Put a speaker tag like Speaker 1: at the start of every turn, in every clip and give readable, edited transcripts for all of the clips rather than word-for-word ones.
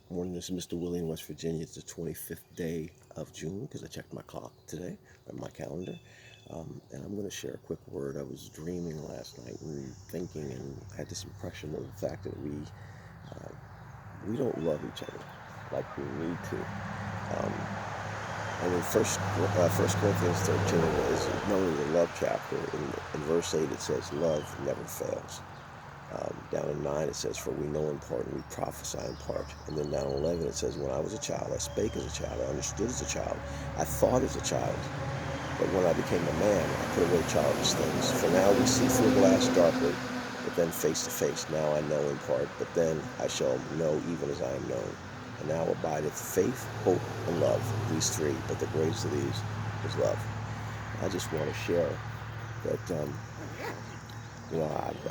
Speaker 1: Morning, this is Mr. Willie in West Virginia. It's the 25th day of June because I checked my clock today, or my calendar. And I'm going to share a quick word. I was dreaming last night and thinking, and had this impression of the fact that we don't love each other like we need to. Um, and in First Corinthians 13 is known as the love chapter. In verse 8 it says, "Love never fails." Down in 9 it says, "For we know in part and we prophesy in part." And then down in 11 it says, "When I was a child, I spake as a child, I understood as a child, I thought as a child. But when I became a man, I put away childish things. For now we see through a glass darkly, but then face to face. Now I know in part, but then I shall know even as I am known. And now abideth faith, hope, and love, these three, but the greatest of these is love." I just want to share that,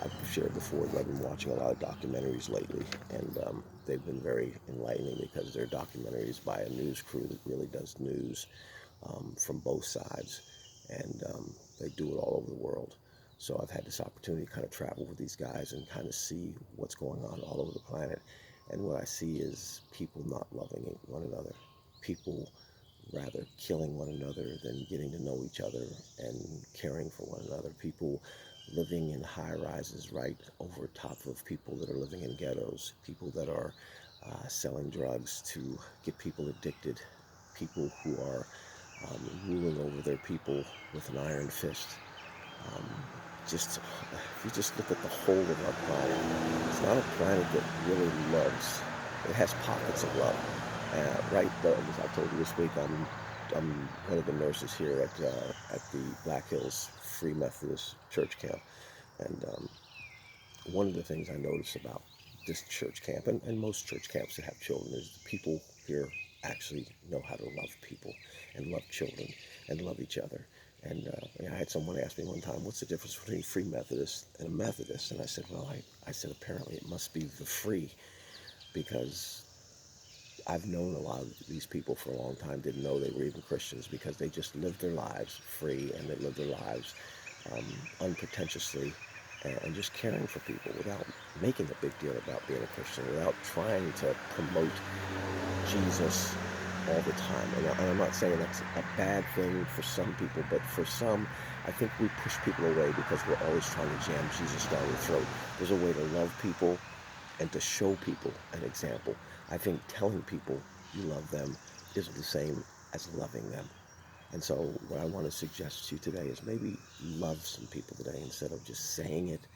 Speaker 1: I've shared before that I've been watching a lot of documentaries lately, and they've been very enlightening because they're documentaries by a news crew that really does news from both sides, and they do it all over the world. So I've had this opportunity to kind of travel with these guys and kind of see what's going on all over the planet. And what I see is people not loving one another, people rather killing one another than getting to know each other and caring for one another. People living in high rises right over top of people that are living in ghettos, people that are selling drugs to get people addicted, people who are ruling over their people with an iron fist. Um, just if you just look at the whole of our planet, it's not a planet that really loves. It has pockets of love, right? As I told you this week, I'm one of the nurses here at the Black Hills Free Methodist Church camp, and one of the things I notice about this church camp and most church camps that have children is the people here actually know how to love people and love children and love each other. And I had someone ask me one time, "What's the difference between Free Methodist and a Methodist?" And I said, "Well, I said apparently it must be the free, because I've known a lot of these people for a long time, didn't know they were even Christians because they just lived their lives free, and they lived their lives um, unpretentiously, and just caring for people without making a big deal about being a Christian, without trying to promote Jesus all the time." And I'm not saying that's a bad thing for some people, but for some, I think we push people away because we're always trying to jam Jesus down their throat. There's a way to love people and to show people an example. I think telling people you love them is the same as loving them. And so what I want to suggest to you today is maybe love some people today instead of just saying it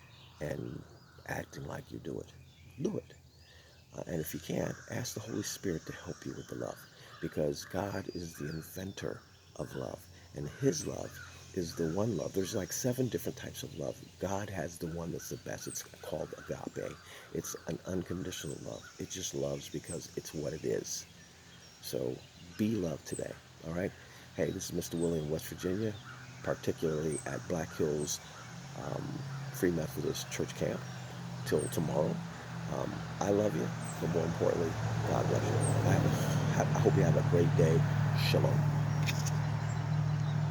Speaker 1: and acting like you do it. Do it. And if you can't, ask the Holy Spirit to help you with the love, because God is the inventor of love, and His love is the one love. There's like 7 different types of love. God has the one that's the best. It's called agape. It's an unconditional love. It just loves because it's what it is. So be loved today, all right? Hey, this is Mr. Willie in West Virginia, particularly at Black Hills um, Free Methodist Church Camp. Till tomorrow, I love you, but more importantly, God bless you. I hope you have a great day. Shalom.